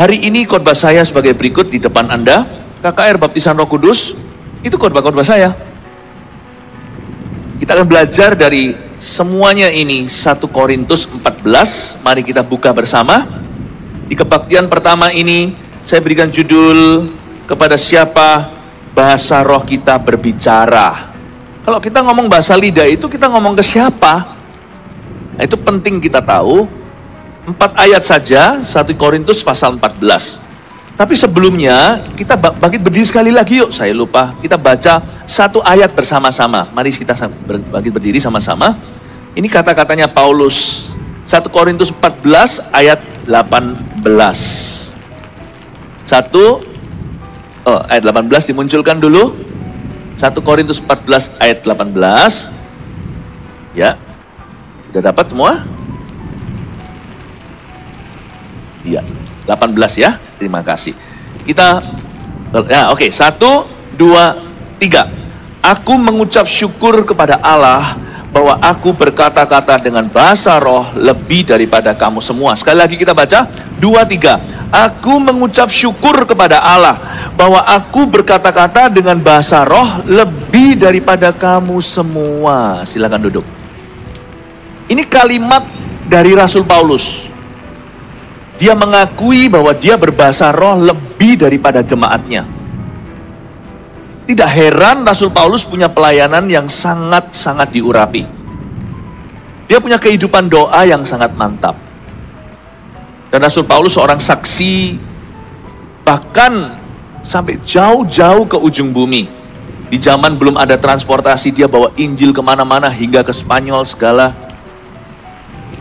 Hari ini khotbah saya sebagai berikut di depan Anda. KKR Baptisan Roh Kudus, itu khotbah-khotbah saya. Kita akan belajar dari semuanya ini 1 Korintus 14. Mari kita buka bersama. Di kebaktian pertama ini, saya berikan judul kepada siapa bahasa roh kita berbicara. Kalau kita ngomong bahasa lidah itu kita ngomong ke siapa? Nah, itu penting kita tahu. 4 ayat saja, 1 Korintus pasal 14. Tapi sebelumnya, kita bangkit berdiri sekali lagi yuk. Saya lupa, kita baca 1 ayat bersama-sama. Mari kita bangkit berdiri sama-sama. Ini kata-katanya Paulus. 1 Korintus 14 ayat 18. Ayat 18 dimunculkan dulu. 1 Korintus 14 ayat 18. Ya, sudah dapat semua? Iya, 18 ya. Terima kasih. Kita, oke. 1, 2, 3. Aku mengucap syukur kepada Allah bahwa aku berkata-kata dengan bahasa roh lebih daripada kamu semua. Sekali lagi kita baca, 2, 3. Aku mengucap syukur kepada Allah bahwa aku berkata-kata dengan bahasa roh lebih daripada kamu semua. Silakan duduk. Ini kalimat dari Rasul Paulus. Dia mengakui bahwa dia berbahasa roh lebih daripada jemaatnya. Tidak heran Rasul Paulus punya pelayanan yang sangat-sangat diurapi. Dia punya kehidupan doa yang sangat mantap. Dan Rasul Paulus seorang saksi, bahkan sampai jauh-jauh ke ujung bumi. Di zaman belum ada transportasi, dia bawa Injil kemana-mana hingga ke Spanyol segala.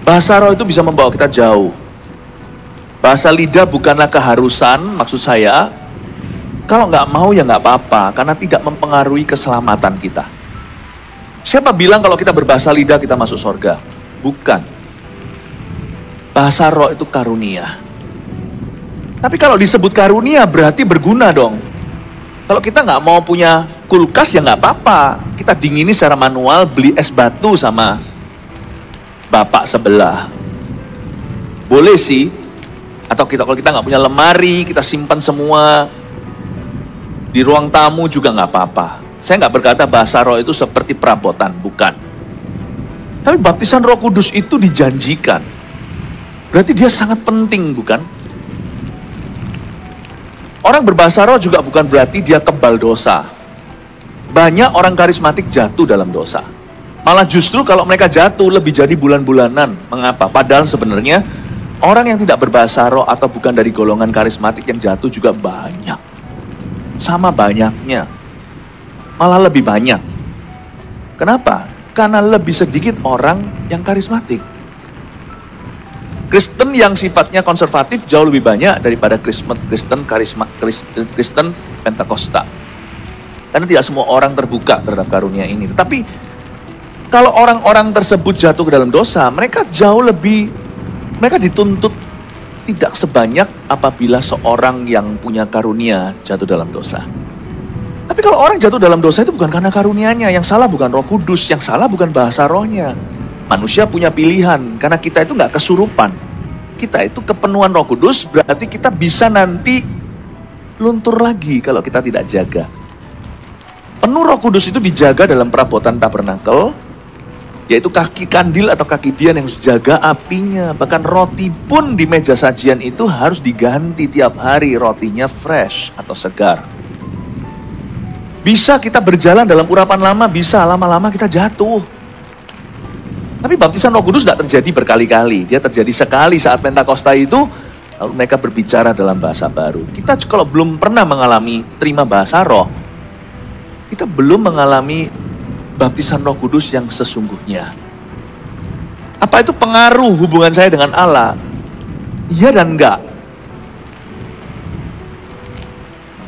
Bahasa roh itu bisa membawa kita jauh. Bahasa lidah bukanlah keharusan, maksud saya, kalau nggak mau ya nggak apa-apa, karena tidak mempengaruhi keselamatan kita. Siapa bilang kalau kita berbahasa lidah kita masuk surga? Bukan. Bahasa roh itu karunia. Tapi kalau disebut karunia berarti berguna dong. Kalau kita nggak mau punya kulkas ya nggak apa-apa. Kita dingini secara manual, beli es batu sama bapak sebelah. Boleh sih. Atau kalau kita nggak punya lemari, kita simpan semua. Di ruang tamu juga nggak apa-apa. Saya nggak berkata bahasa roh itu seperti perabotan, bukan. Tapi baptisan Roh Kudus itu dijanjikan. Berarti dia sangat penting, bukan? Orang berbahasa roh juga bukan berarti dia kebal dosa. Banyak orang karismatik jatuh dalam dosa. Malah justru kalau mereka jatuh lebih jadi bulan-bulanan. Mengapa? Padahal sebenarnya orang yang tidak berbahasa roh atau bukan dari golongan karismatik yang jatuh juga banyak. Sama banyaknya. Malah lebih banyak. Kenapa? Karena lebih sedikit orang yang karismatik. Kristen yang sifatnya konservatif jauh lebih banyak daripada Kristen Pentakosta. Karena tidak semua orang terbuka terhadap karunia ini. Tetapi kalau orang-orang tersebut jatuh ke dalam dosa, mereka dituntut tidak sebanyak apabila seorang yang punya karunia jatuh dalam dosa. Tapi kalau orang jatuh dalam dosa itu bukan karena karunianya. Yang salah bukan Roh Kudus, yang salah bukan bahasa rohnya. Manusia punya pilihan, karena kita itu nggak kesurupan. Kita itu kepenuhan Roh Kudus, berarti kita bisa nanti luntur lagi kalau kita tidak jaga. Penuh Roh Kudus itu dijaga dalam perabotan tabernakel, yaitu kaki kandil atau kaki dian yang harus jaga apinya. Bahkan roti pun di meja sajian itu harus diganti tiap hari, rotinya fresh atau segar. Bisa kita berjalan dalam urapan lama, bisa lama-lama kita jatuh. Tapi baptisan Roh Kudus tidak terjadi berkali-kali. Dia terjadi sekali saat Pentakosta itu, lalu mereka berbicara dalam bahasa baru. Kita kalau belum pernah mengalami terima bahasa roh, kita belum mengalami baptisan Roh Kudus yang sesungguhnya. Apa itu pengaruh hubungan saya dengan Allah? Iya dan enggak.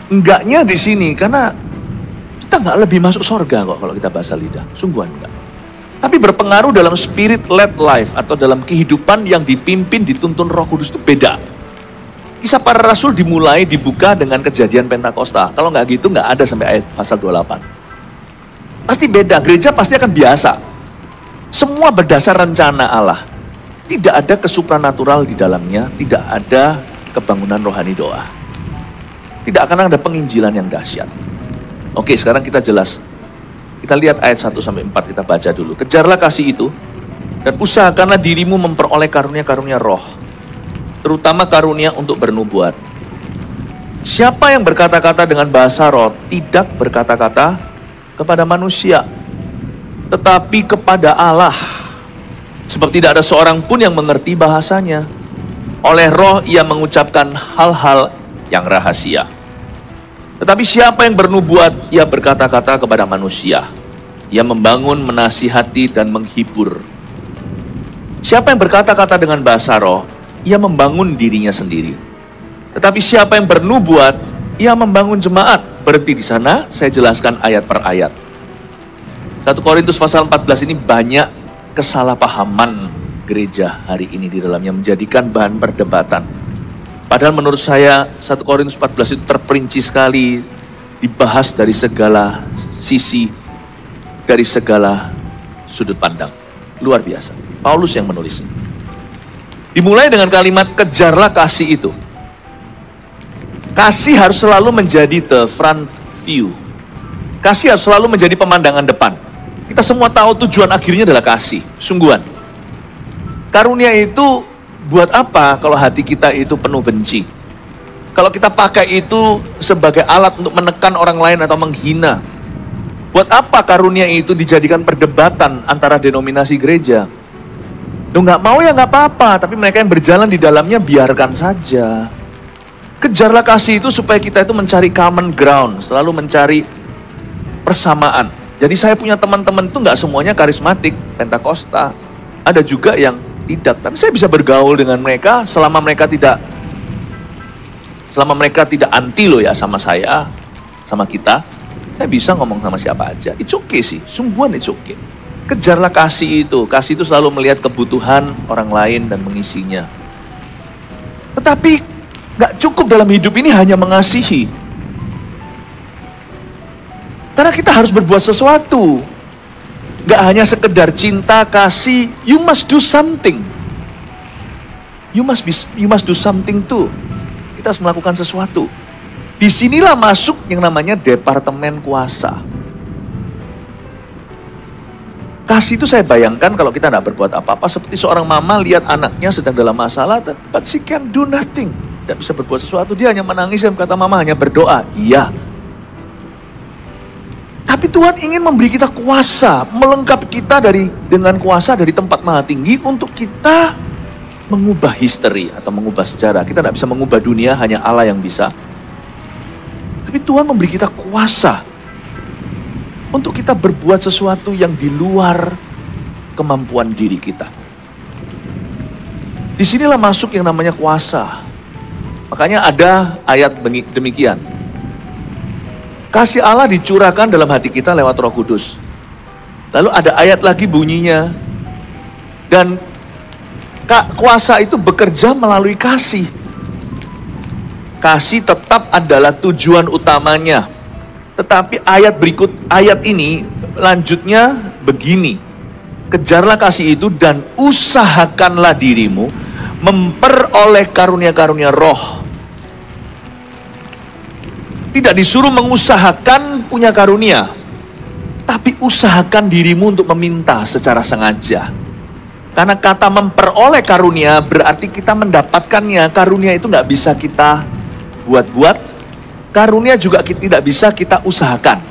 Enggaknya di sini karena kita enggak lebih masuk surga kok kalau kita bahasa lidah. Sungguhan enggak. Tapi berpengaruh dalam spirit led life atau dalam kehidupan yang dipimpin dituntun Roh Kudus itu beda. Kisah para Rasul dibuka dengan kejadian Pentakosta. Kalau enggak gitu enggak ada sampai ayat pasal 28. Pasti beda, gereja pasti akan biasa. Semua berdasar rencana Allah. Tidak ada kesupranatural di dalamnya, tidak ada kebangunan rohani doa. Tidak akan ada penginjilan yang dahsyat. Oke, sekarang kita jelas. Kita lihat ayat 1-4, kita baca dulu. Kejarlah kasih itu, dan usahakanlah dirimu memperoleh karunia-karunia roh, terutama karunia untuk bernubuat. Siapa yang berkata-kata dengan bahasa roh, tidak berkata-kata kepada manusia, tetapi kepada Allah. Sebab tidak ada seorang pun yang mengerti bahasanya. Oleh roh ia mengucapkan hal-hal yang rahasia. Tetapi siapa yang bernubuat, ia berkata-kata kepada manusia. Ia membangun, menasihati, dan menghibur. Siapa yang berkata-kata dengan bahasa roh, ia membangun dirinya sendiri. Tetapi siapa yang bernubuat, ia membangun jemaat. Berhenti di sana, saya jelaskan ayat per ayat. 1 Korintus pasal 14 ini banyak kesalahpahaman gereja hari ini di dalamnya, menjadikan bahan perdebatan. Padahal menurut saya 1 Korintus 14 itu terperinci sekali, dibahas dari segala sisi, dari segala sudut pandang. Luar biasa. Paulus yang menulisnya. Dimulai dengan kalimat kejarlah kasih itu. Kasih harus selalu menjadi the front view. Kasih harus selalu menjadi pemandangan depan. Kita semua tahu tujuan akhirnya adalah kasih, sungguhan. Karunia itu buat apa kalau hati kita itu penuh benci? Kalau kita pakai itu sebagai alat untuk menekan orang lain atau menghina. Buat apa karunia itu dijadikan perdebatan antara denominasi gereja? Loh, nggak mau ya nggak apa-apa, tapi mereka yang berjalan di dalamnya biarkan saja. Kejarlah kasih itu supaya kita itu mencari common ground, selalu mencari persamaan. Jadi saya punya teman-teman itu nggak semuanya karismatik, Pentakosta. Ada juga yang tidak, tapi saya bisa bergaul dengan mereka selama mereka tidak anti loh ya sama saya, sama kita. Saya bisa ngomong sama siapa aja. It's okay sih, sungguhan it's okay. Kejarlah kasih itu. Kasih itu selalu melihat kebutuhan orang lain dan mengisinya. Tetapi gak cukup dalam hidup ini hanya mengasihi. Karena kita harus berbuat sesuatu. Gak hanya sekedar cinta, kasih, you must do something. You must do something too. Kita harus melakukan sesuatu. Disinilah masuk yang namanya departemen kuasa. Kasih itu saya bayangkan kalau kita tidak berbuat apa-apa, seperti seorang mama lihat anaknya sedang dalam masalah, but she can do nothing. Tidak bisa berbuat sesuatu, dia hanya menangis dan kata mama hanya berdoa. Iya. Tapi Tuhan ingin memberi kita kuasa, melengkapi kita dengan kuasa dari tempat maha tinggi untuk kita mengubah history atau mengubah sejarah. Kita tidak bisa mengubah dunia, hanya Allah yang bisa. Tapi Tuhan memberi kita kuasa untuk kita berbuat sesuatu yang di luar kemampuan diri kita. Disinilah masuk yang namanya kuasa. Makanya ada ayat demikian. Kasih Allah dicurahkan dalam hati kita lewat Roh Kudus. Lalu ada ayat lagi bunyinya. Dan kuasa itu bekerja melalui kasih. Kasih tetap adalah tujuan utamanya. Tetapi ayat ini lanjutnya begini. Kejarlah kasih itu dan usahakanlah dirimu memperoleh karunia-karunia roh. Tidak disuruh mengusahakan punya karunia, tapi usahakan dirimu untuk meminta secara sengaja. Karena kata memperoleh karunia berarti kita mendapatkannya. Karunia itu nggak bisa kita buat-buat. Karunia juga tidak bisa kita usahakan.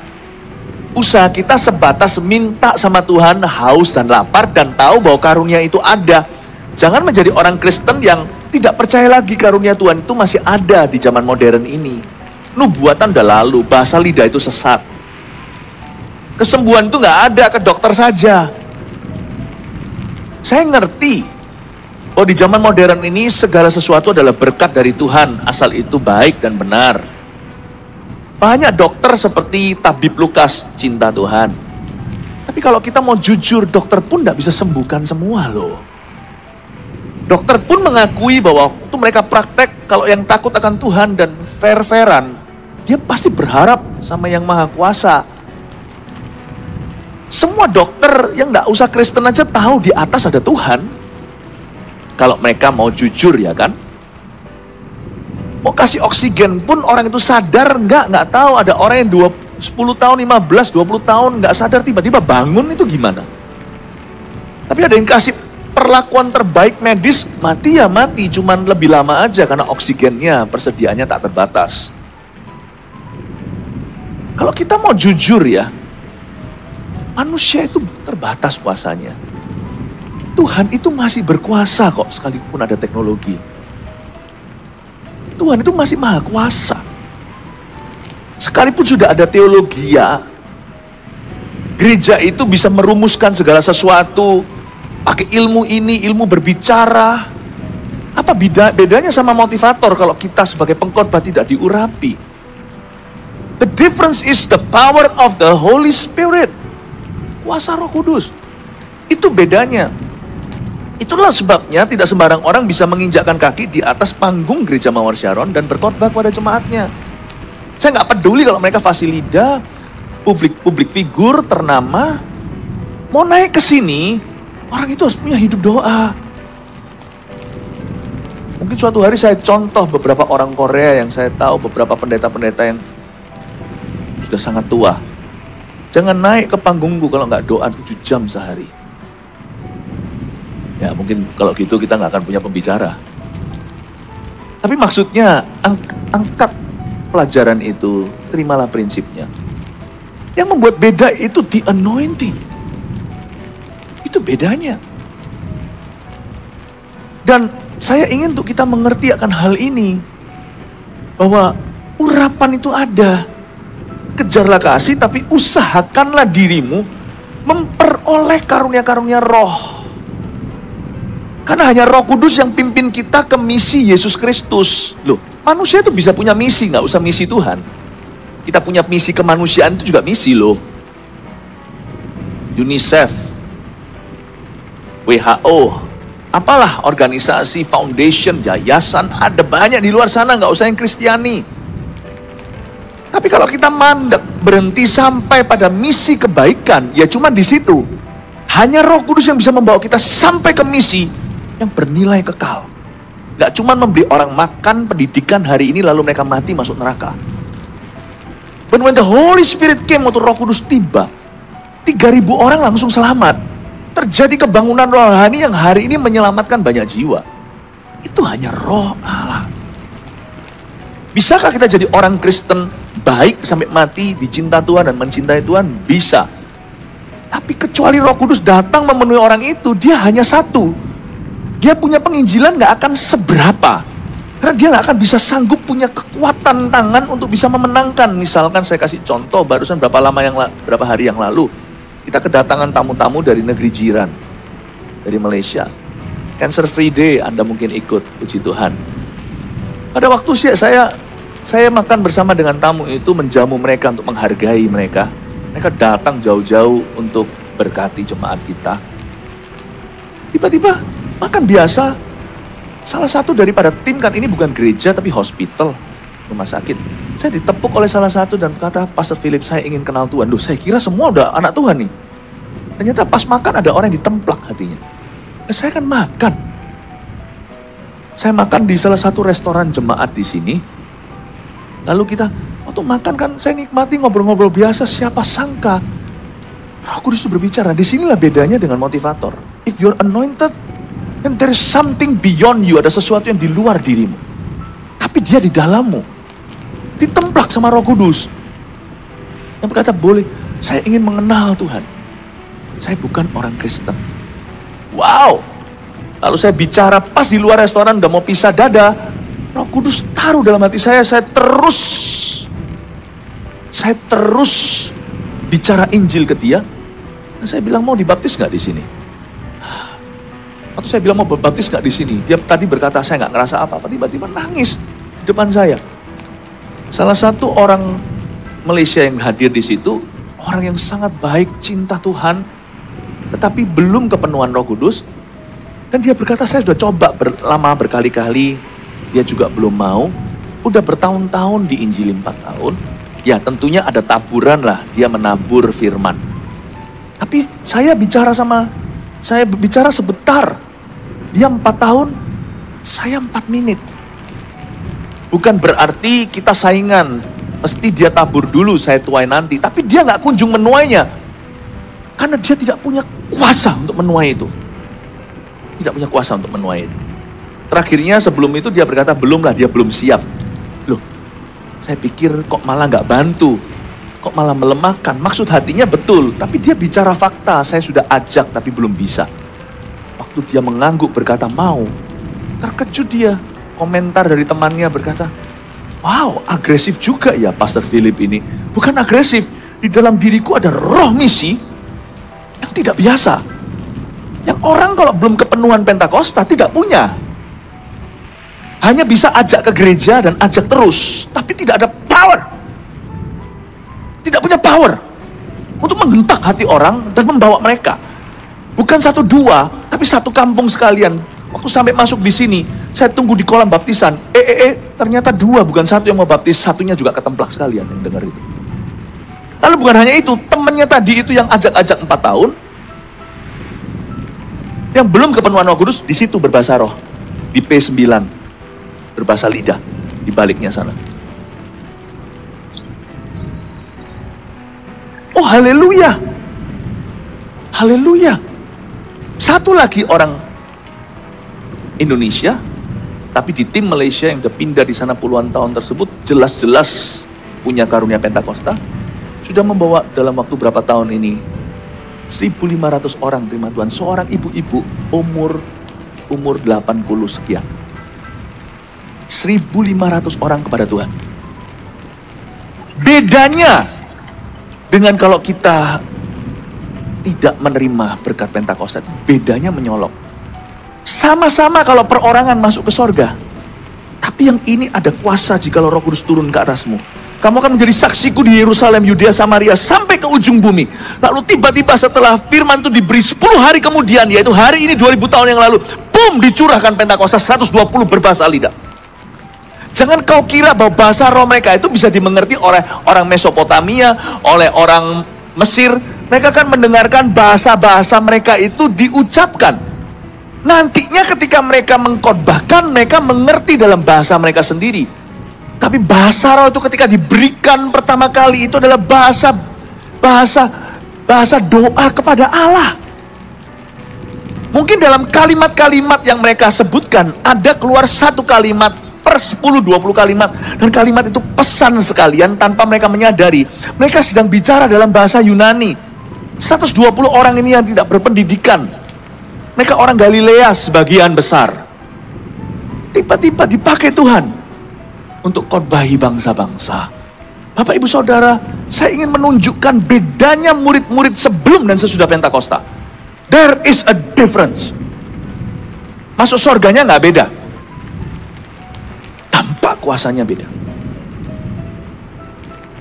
Usaha kita sebatas minta sama Tuhan, haus dan lapar, dan tahu bahwa karunia itu ada. Jangan menjadi orang Kristen yang tidak percaya lagi karunia Tuhan itu masih ada di zaman modern ini. Nubuatan udah lalu, bahasa lidah itu sesat. Kesembuhan itu nggak ada, ke dokter saja. Saya ngerti bahwa di zaman modern ini segala sesuatu adalah berkat dari Tuhan, asal itu baik dan benar. Banyak dokter seperti tabib Lukas, cinta Tuhan. Tapi kalau kita mau jujur, dokter pun nggak bisa sembuhkan semua loh. Dokter pun mengakui bahwa waktu mereka praktek, kalau yang takut akan Tuhan dan fair-fairan, dia pasti berharap sama yang maha kuasa. Semua dokter yang nggak usah Kristen aja tahu di atas ada Tuhan. Kalau mereka mau jujur ya kan. Mau kasih oksigen pun orang itu sadar nggak tahu. Ada orang yang 10 tahun, 15, 20 tahun nggak sadar, tiba-tiba bangun, itu gimana? Tapi ada yang kasih perlakuan terbaik medis, mati ya mati, cuman lebih lama aja karena oksigennya, persediaannya tak terbatas. Kalau kita mau jujur ya, manusia itu terbatas kuasanya. Tuhan itu masih berkuasa kok, sekalipun ada teknologi. Tuhan itu masih maha kuasa. Sekalipun sudah ada teologi ya, gereja itu bisa merumuskan segala sesuatu, pakai ilmu ini, ilmu berbicara. Apa bedanya sama motivator kalau kita sebagai pengkhotbah tidak diurapi? The difference is the power of the Holy Spirit. Kuasa Roh Kudus. Itu bedanya. Itulah sebabnya tidak sembarang orang bisa menginjakkan kaki di atas panggung gereja Mawar Sharon dan berkhotbah kepada jemaatnya. Saya nggak peduli kalau mereka fasilida, publik figur ternama, mau naik ke sini, orang itu harus punya hidup doa. Mungkin suatu hari saya contoh beberapa orang Korea yang saya tahu, beberapa pendeta-pendeta yang sudah sangat tua. Jangan naik ke panggungku kalau nggak doa 7 jam sehari. Ya mungkin kalau gitu kita nggak akan punya pembicara. Tapi maksudnya angkat pelajaran itu, terimalah prinsipnya. Yang membuat beda itu the anointing. Itu bedanya. Dan saya ingin untuk kita mengerti akan hal ini. Bahwa urapan itu ada. Kejarlah kasih, tapi usahakanlah dirimu memperoleh karunia-karunia roh. Karena hanya Roh Kudus yang pimpin kita ke misi Yesus Kristus. Loh, manusia itu bisa punya misi, nggak usah misi Tuhan. Kita punya misi kemanusiaan itu juga misi loh. UNICEF, WHO, apalah organisasi, foundation, yayasan, ada banyak di luar sana, nggak usah yang Kristiani. Tapi kalau kita mandek, berhenti sampai pada misi kebaikan, ya cuma di situ. Hanya Roh Kudus yang bisa membawa kita sampai ke misi yang bernilai kekal. Gak cuma memberi orang makan, pendidikan hari ini lalu mereka mati masuk neraka. But when the Holy Spirit came, waktu Roh Kudus tiba, 3.000 orang langsung selamat. Terjadi kebangunan rohani yang hari ini menyelamatkan banyak jiwa. Itu hanya Roh Allah. Bisakah kita jadi orang Kristen baik sampai mati, dicinta Tuhan dan mencintai Tuhan? Bisa. Tapi kecuali Roh Kudus datang memenuhi orang itu, dia hanya satu. Dia punya penginjilan gak akan seberapa. Karena dia gak akan bisa sanggup punya kekuatan tangan untuk bisa memenangkan. Misalkan saya kasih contoh, barusan berapa hari yang lalu, kita kedatangan tamu-tamu dari negeri jiran, dari Malaysia. Cancer Free Day, Anda mungkin ikut, puji Tuhan. Pada waktu saya makan bersama dengan tamu itu, menjamu mereka untuk menghargai mereka. Mereka datang jauh-jauh untuk berkati jemaat kita. Tiba-tiba makan biasa. Salah satu daripada tim, kan ini bukan gereja tapi hospital, rumah sakit. Saya ditepuk oleh salah satu dan kata, Pastor Philip, saya ingin kenal Tuhan. Loh, saya kira semua udah anak Tuhan nih. Ternyata pas makan ada orang yang ditemplak hatinya. Saya kan makan. Saya makan di salah satu restoran jemaat di sini. Lalu kita, waktu makan kan saya nikmati ngobrol-ngobrol biasa. Siapa sangka Roh Kudus itu berbicara. Disinilah bedanya dengan motivator. If you're anointed, then there is something beyond you. Ada sesuatu yang di luar dirimu. Tapi dia di dalammu. Ditemplak sama Roh Kudus. Yang berkata, boleh, saya ingin mengenal Tuhan. Saya bukan orang Kristen. Wow. Lalu saya bicara pas di luar restoran, udah mau pisah dada. Roh Kudus taruh dalam hati saya terus bicara Injil ke dia. Dan saya bilang, mau dibaptis gak di sini? Atau saya bilang, mau baptis gak di sini? Dia tadi berkata, saya gak ngerasa apa-apa. Tiba-tiba nangis di depan saya. Salah satu orang Malaysia yang hadir di situ, orang yang sangat baik, cinta Tuhan, tetapi belum kepenuhan Roh Kudus. Dan dia berkata, saya sudah coba lama berkali-kali, dia juga belum mau. Udah bertahun-tahun di Injil 4 tahun. Ya tentunya ada taburan lah, dia menabur firman. Tapi saya bicara sebentar. Dia 4 tahun, saya 4 menit. Bukan berarti kita saingan, mesti dia tabur dulu, saya tuai nanti. Tapi dia nggak kunjung menuainya, karena dia tidak punya kuasa untuk menuai itu. Tidak punya kuasa untuk menuai itu. Terakhirnya sebelum itu dia berkata, belum lah, dia belum siap. Loh, saya pikir kok malah nggak bantu, kok malah melemahkan. Maksud hatinya betul, tapi dia bicara fakta, saya sudah ajak tapi belum bisa. Waktu dia mengangguk berkata mau, terkejut dia. Komentar dari temannya berkata, wow, agresif juga ya Pastor Philip ini. Bukan agresif, di dalam diriku ada roh misi yang tidak biasa. Yang orang kalau belum kepenuhan Pentakosta tidak punya. Hanya bisa ajak ke gereja dan ajak terus, tapi tidak ada power. Tidak punya power untuk menghentak hati orang dan membawa mereka. Bukan 1-2, tapi satu kampung sekalian. Waktu sampai masuk di sini, saya tunggu di kolam baptisan. Ternyata 2, bukan 1 yang mau baptis, satunya juga ketemplak sekalian yang dengar itu. Lalu bukan hanya itu, temannya tadi itu yang ajak-ajak 4 tahun, yang belum kepenuhan Roh Kudus, di situ berbahasa roh. Di P9, berbahasa lidah, di baliknya sana. Oh, haleluya. Haleluya. Satu lagi orang Indonesia, tapi di tim Malaysia yang udah pindah di sana puluhan tahun tersebut, jelas-jelas punya karunia Pentakosta, sudah membawa dalam waktu berapa tahun ini 1.500 orang terima Tuhan. Seorang ibu-ibu umur 80 sekian. 1.500 orang kepada Tuhan. Bedanya dengan kalau kita tidak menerima berkat Pentakosta, bedanya menyolok. Sama-sama kalau perorangan masuk ke sorga, tapi yang ini ada kuasa jika Roh Kudus turun ke atasmu. Kamu akan menjadi saksiku di Yerusalem, Yudea, Samaria, sampai ke ujung bumi. Lalu tiba-tiba setelah firman itu diberi 10 hari kemudian, yaitu hari ini 2000 tahun yang lalu, boom, dicurahkan Pentakosta 120 berbahasa lidah. Jangan kau kira bahwa bahasa roh mereka itu bisa dimengerti oleh orang Mesopotamia, oleh orang Mesir. Mereka akan mendengarkan bahasa-bahasa mereka itu diucapkan. Nantinya ketika mereka mengkhotbahkan, mereka mengerti dalam bahasa mereka sendiri. Tapi bahasa roh itu ketika diberikan pertama kali itu adalah bahasa doa kepada Allah. Mungkin dalam kalimat-kalimat yang mereka sebutkan, ada keluar satu kalimat per 10-20 kalimat. Dan kalimat itu pesan sekalian tanpa mereka menyadari. Mereka sedang bicara dalam bahasa Yunani. 120 orang ini yang tidak berpendidikan. Mereka orang Galilea sebagian besar. Tiba-tiba dipakai Tuhan untuk khotbahi bangsa-bangsa. Bapak ibu saudara, saya ingin menunjukkan bedanya murid-murid sebelum dan sesudah Pentakosta. There is a difference. Masuk surganya nggak beda. Tampak kuasanya beda.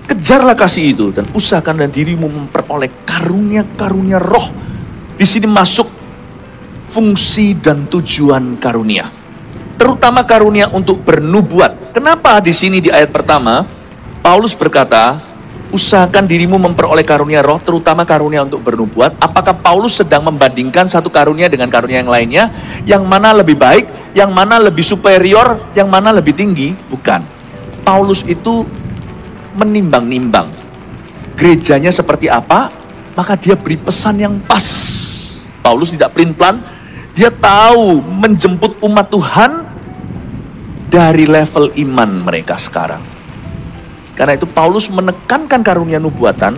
Kejarlah kasih itu dan usahakan dan dirimu memperoleh karunia-karunia roh. Di sini masuk fungsi dan tujuan karunia. Terutama karunia untuk bernubuat. Kenapa di sini di ayat pertama Paulus berkata, usahakan dirimu memperoleh karunia roh, terutama karunia untuk bernubuat. Apakah Paulus sedang membandingkan satu karunia dengan karunia yang lainnya? Yang mana lebih baik, yang mana lebih superior, yang mana lebih tinggi? Bukan. Paulus itu menimbang-nimbang gerejanya seperti apa, maka dia beri pesan yang pas. Paulus tidak pelin-pelan. Dia tahu menjemput umat Tuhan dari level iman mereka sekarang. Karena itu Paulus menekankan karunia nubuatan,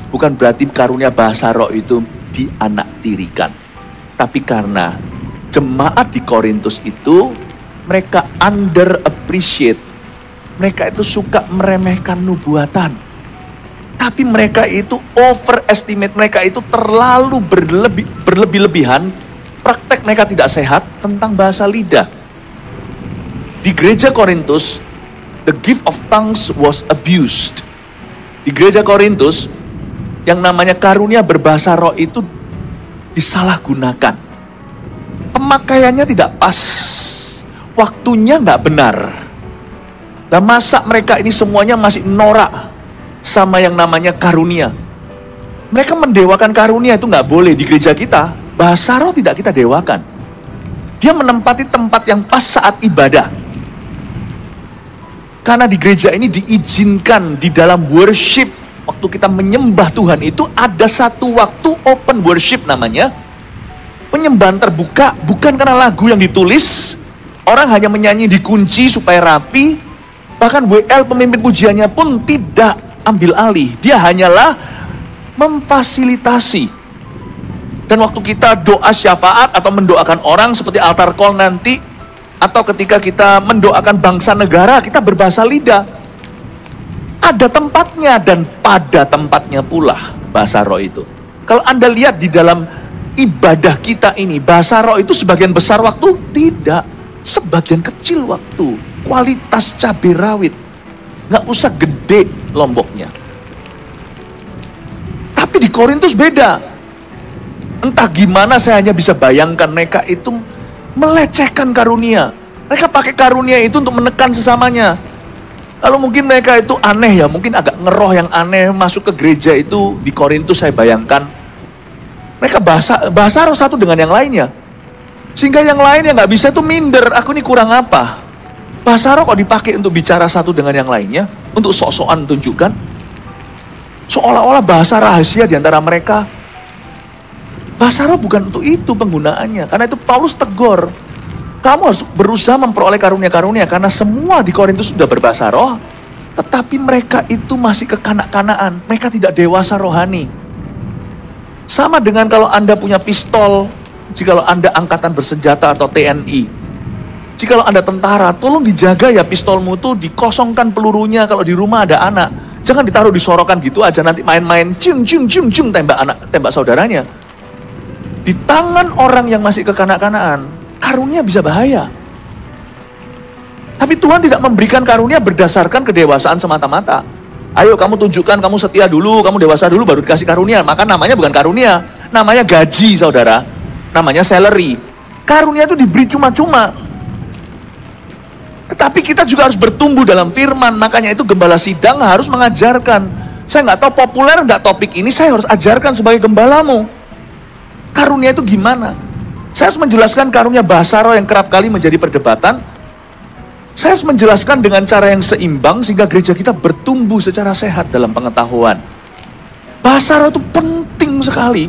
bukan berarti karunia bahasa roh itu dianaktirikan. Tapi karena jemaat di Korintus itu, mereka underappreciate. Mereka itu suka meremehkan nubuatan. Tapi mereka itu overestimate, mereka itu terlalu berlebih-lebihan. Praktek mereka tidak sehat tentang bahasa lidah. Di gereja Korintus, the gift of tongues was abused. Di gereja Korintus, yang namanya karunia berbahasa roh itu disalahgunakan. Pemakaiannya tidak pas. Waktunya nggak benar. Dan masa mereka ini semuanya masih norak sama yang namanya karunia. Mereka mendewakan karunia, itu nggak boleh di gereja kita. Bahasa roh tidak kita dewakan. Dia menempati tempat yang pas saat ibadah. Karena di gereja ini diizinkan di dalam worship, waktu kita menyembah Tuhan itu ada satu waktu open worship namanya. Penyembahan terbuka, bukan karena lagu yang ditulis, orang hanya menyanyi dikunci supaya rapi. Bahkan WL pemimpin pujiannya pun tidak ambil alih, dia hanyalah memfasilitasi. Dan waktu kita doa syafaat atau mendoakan orang seperti altar call nanti, atau ketika kita mendoakan bangsa negara, kita berbahasa lidah. Ada tempatnya dan pada tempatnya pula bahasa roh itu. Kalau Anda lihat di dalam ibadah kita ini, bahasa roh itu sebagian besar waktu tidak. Sebagian kecil waktu. Kualitas cabai rawit. Nggak usah gede lomboknya. Tapi di Korintus beda. Entah gimana saya hanya bisa bayangkan mereka itu melecehkan karunia. Mereka pakai karunia itu untuk menekan sesamanya. Lalu mungkin mereka itu aneh ya, mungkin agak ngeroh yang aneh masuk ke gereja itu di Korintus saya bayangkan. Mereka bahasa roh satu dengan yang lainnya. Sehingga yang lain yang nggak bisa itu minder, aku ini kurang apa? Bahasa roh kok dipakai untuk bicara satu dengan yang lainnya, untuk sok-sokan tunjukkan. Seolah-olah bahasa rahasia di antara mereka. Bahasa roh bukan untuk itu penggunaannya. Karena itu Paulus tegur. Kamu harus berusaha memperoleh karunia-karunia. Karena semua di Korintus sudah berbahasa roh. Tetapi mereka itu masih kekanak-kanaan. Mereka tidak dewasa rohani. Sama dengan kalau Anda punya pistol. Jikalau Anda angkatan bersenjata atau TNI. Jikalau Anda tentara, tolong dijaga ya pistolmu tuh. Dikosongkan pelurunya kalau di rumah ada anak. Jangan ditaruh di sorokan gitu aja. Nanti main-main cung tembak anak, tembak saudaranya. Di tangan orang yang masih kekanak-kanaan, karunia bisa bahaya. Tapi Tuhan tidak memberikan karunia berdasarkan kedewasaan semata-mata. Ayo kamu tunjukkan, kamu setia dulu, kamu dewasa dulu baru dikasih karunia. Maka namanya bukan karunia, namanya gaji saudara. Namanya salary. Karunia itu diberi cuma-cuma. Tetapi kita juga harus bertumbuh dalam firman. Makanya itu gembala sidang harus mengajarkan. Saya nggak tahu populer nggak topik ini, saya harus ajarkan sebagai gembalamu. Karunia itu gimana? Saya harus menjelaskan karunia bahasa roh yang kerap kali menjadi perdebatan. Saya harus menjelaskan dengan cara yang seimbang sehingga gereja kita bertumbuh secara sehat dalam pengetahuan. Bahasa roh itu penting sekali.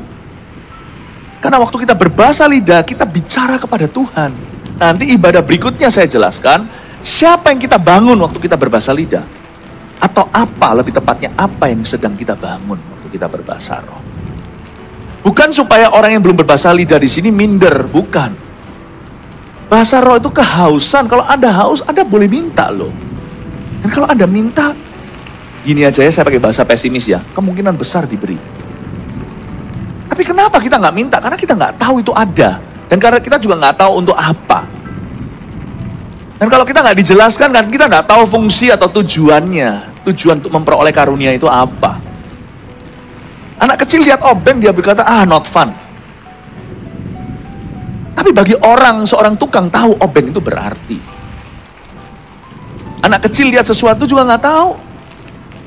Karena waktu kita berbahasa lidah, kita bicara kepada Tuhan. Nanti ibadah berikutnya saya jelaskan, siapa yang kita bangun waktu kita berbahasa lidah. Atau apa, lebih tepatnya apa yang sedang kita bangun waktu kita berbahasa roh. Bukan supaya orang yang belum berbahasa lidah di sini minder, bukan. Bahasa roh itu kehausan. Kalau Anda haus, Anda boleh minta loh. Dan kalau Anda minta, gini aja ya, saya pakai bahasa pesimis ya, kemungkinan besar diberi. Tapi kenapa kita nggak minta? Karena kita nggak tahu itu ada. Dan karena kita juga nggak tahu untuk apa. Dan kalau kita nggak dijelaskan, kan kita nggak tahu fungsi atau tujuannya. Tujuan untuk memperoleh karunia itu apa. Anak kecil lihat obeng, dia berkata, not fun. Tapi bagi seorang tukang tahu obeng itu berarti. Anak kecil lihat sesuatu juga nggak tahu.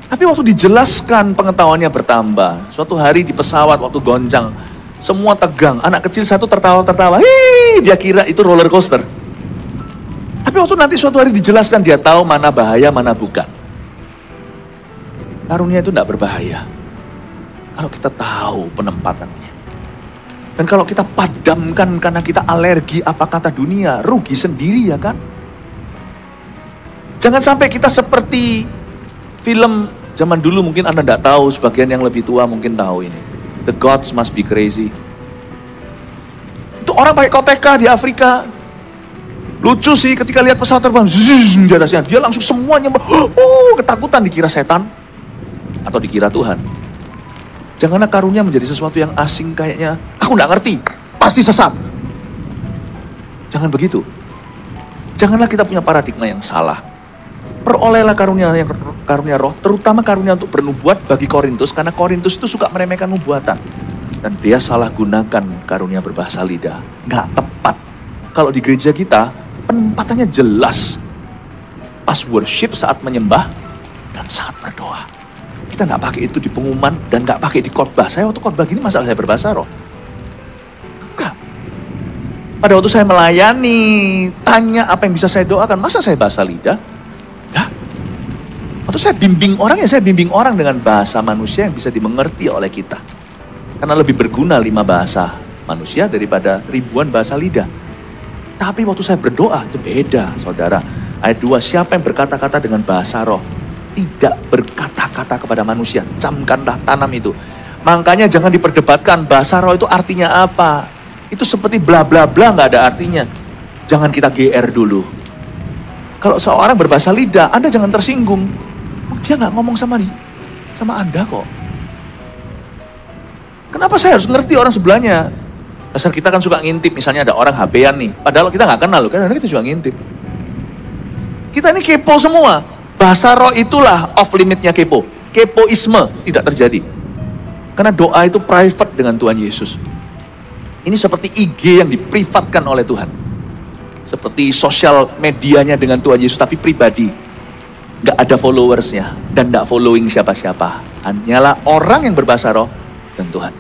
Tapi waktu dijelaskan pengetahuannya bertambah. Suatu hari di pesawat waktu goncang, semua tegang. Anak kecil satu tertawa-tertawa. Dia kira itu roller coaster. Tapi waktu nanti suatu hari dijelaskan, dia tahu mana bahaya, mana bukan. Karunia itu tidak berbahaya. Kalau kita tahu penempatannya. Dan kalau kita padamkan karena kita alergi apa kata dunia, rugi sendiri ya kan? Jangan sampai kita seperti film zaman dulu, mungkin Anda tidak tahu, sebagian yang lebih tua mungkin tahu ini. The Gods Must Be Crazy. Itu orang pakai koteka di Afrika. Lucu sih ketika lihat pesawat terbang, di atasnya, dia langsung semuanya ketakutan, dikira setan atau dikira Tuhan. Janganlah karunia menjadi sesuatu yang asing kayaknya, aku nggak ngerti, pasti sesat. Jangan begitu. Janganlah kita punya paradigma yang salah. Perolehlah karunia roh, terutama karunia untuk bernubuat bagi Korintus, karena Korintus itu suka meremehkan nubuatan. Dan dia salah gunakan karunia berbahasa lidah. Nggak tepat. Kalau di gereja kita, penempatannya jelas. Pas worship, saat menyembah, dan saat berdoa. Kita nggak pakai itu di pengumuman dan nggak pakai di khotbah. Saya waktu khotbah gini masa saya berbahasa roh? Enggak. Pada waktu saya melayani, tanya apa yang bisa saya doakan, masa saya bahasa lidah? Ya, Waktu saya bimbing orang, ya saya bimbing orang dengan bahasa manusia yang bisa dimengerti oleh kita. Karena lebih berguna 5 bahasa manusia daripada ribuan bahasa lidah. Tapi waktu saya berdoa, itu beda saudara. Ayat 2, siapa yang berkata-kata dengan bahasa roh, tidak berkata-kata kepada manusia. Camkanlah, tanam itu. Makanya jangan diperdebatkan bahasa roh itu artinya apa. Itu seperti bla bla bla, gak ada artinya. Jangan kita GR dulu. Kalau seorang berbahasa lidah, Anda jangan tersinggung. Dia gak ngomong sama Anda kok. Kenapa saya harus ngerti orang sebelahnya? Dasar kita kan suka ngintip, misalnya ada orang HP-an nih. Padahal kita gak kenal loh, karena kita juga ngintip. Kita ini kepo semua. Bahasa roh itulah off limitnya kepo. Kepoisme tidak terjadi. Karena doa itu private dengan Tuhan Yesus. Ini seperti IG yang diprivatkan oleh Tuhan. Seperti sosial medianya dengan Tuhan Yesus, tapi pribadi. Gak ada followersnya, dan gak following siapa-siapa. Hanyalah orang yang berbahasa roh dan Tuhan.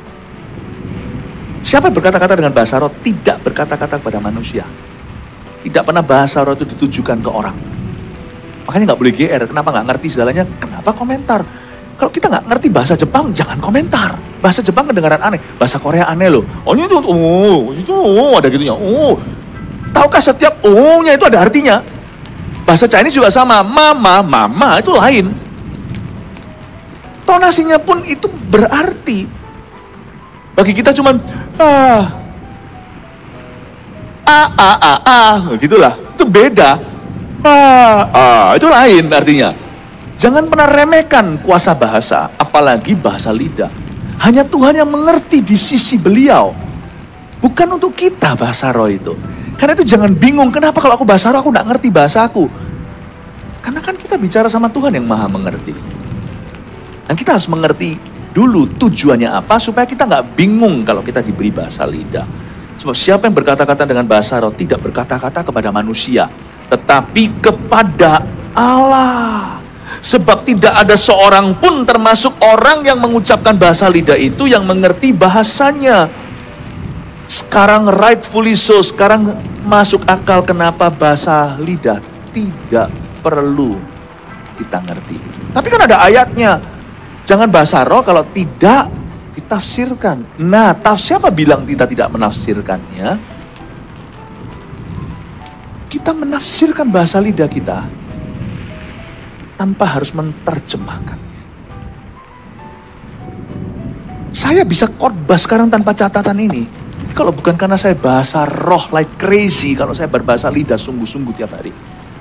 Siapa yang berkata-kata dengan bahasa roh tidak berkata-kata kepada manusia. Tidak pernah bahasa roh itu ditujukan ke orang. Makanya gak boleh GR. Kenapa gak ngerti segalanya? Kenapa komentar? Kalau kita gak ngerti bahasa Jepang, jangan komentar. Bahasa Jepang kedengaran aneh. Bahasa Korea aneh loh. Oh itu ada gitunya. Tahukah setiap nya itu ada artinya? Bahasa Chinese juga sama. Mama itu lain. Tonasinya pun itu berarti. Bagi kita cuman gitulah. Itu beda. Itu lain artinya. Jangan pernah remehkan kuasa bahasa, apalagi bahasa lidah. Hanya Tuhan yang mengerti di sisi beliau. Bukan untuk kita bahasa roh itu. Karena itu jangan bingung, kenapa kalau aku bahasa roh aku gak ngerti bahasa aku. Karena kan kita bicara sama Tuhan yang maha mengerti. Dan kita harus mengerti dulu tujuannya apa, supaya kita gak bingung kalau kita diberi bahasa lidah. Sebab siapa yang berkata-kata dengan bahasa roh tidak berkata-kata kepada manusia, tetapi kepada Allah. Sebab tidak ada seorang pun termasuk orang yang mengucapkan bahasa lidah itu yang mengerti bahasanya. Sekarang rightfully so, sekarang masuk akal kenapa bahasa lidah tidak perlu kita ngerti. Tapi kan ada ayatnya, jangan bahasa roh kalau tidak ditafsirkan. Nah, siapa bilang kita tidak menafsirkannya? Kita menafsirkan bahasa lidah kita tanpa harus menerjemahkannya. Saya bisa khotbah sekarang tanpa catatan ini. Kalau bukan karena saya bahasa roh like crazy, kalau saya berbahasa lidah sungguh-sungguh tiap hari.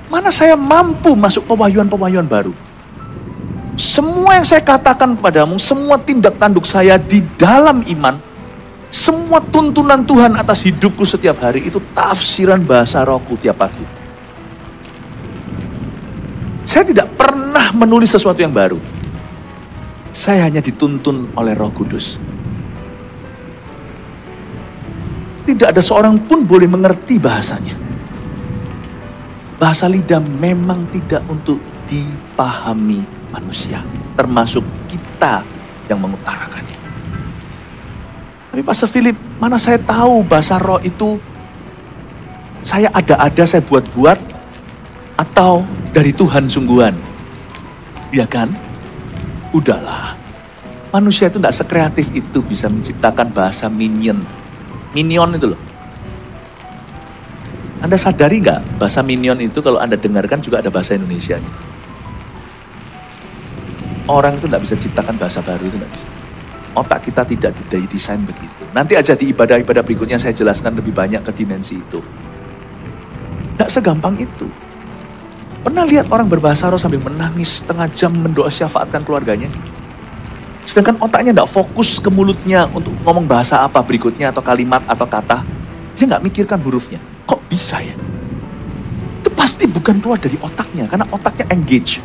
Mana saya mampu masuk pewahyuan-pewahyuan baru. Semua yang saya katakan kepadamu, semua tindak tanduk saya di dalam iman, semua tuntunan Tuhan atas hidupku setiap hari, itu tafsiran bahasa rohku tiap pagi. Saya tidak pernah menulis sesuatu yang baru. Saya hanya dituntun oleh Roh Kudus. Tidak ada seorang pun boleh mengerti bahasanya. Bahasa lidah memang tidak untuk dipahami manusia, termasuk kita yang mengutarakannya. Tapi Pastor Philip, mana saya tahu bahasa roh itu saya ada-ada, saya buat-buat, atau dari Tuhan sungguhan. Ya kan? Udahlah. Manusia itu tidak sekreatif itu bisa menciptakan bahasa minion. Minion itu loh. Anda sadari nggak bahasa minion itu kalau Anda dengarkan juga ada bahasa Indonesia. Orang itu tidak bisa ciptakan bahasa baru, itu tidak bisa. Otak kita tidak didesain begitu. Nanti aja di ibadah-ibadah berikutnya saya jelaskan lebih banyak ke dimensi itu. Tidak segampang itu. Pernah lihat orang berbahasa roh sambil menangis setengah jam mendoa syafaatkan keluarganya? Sedangkan otaknya tidak fokus ke mulutnya untuk ngomong bahasa apa berikutnya atau kalimat atau kata. Dia nggak mikirkan hurufnya. Kok bisa ya? Itu pasti bukan keluar dari otaknya, karena otaknya engage.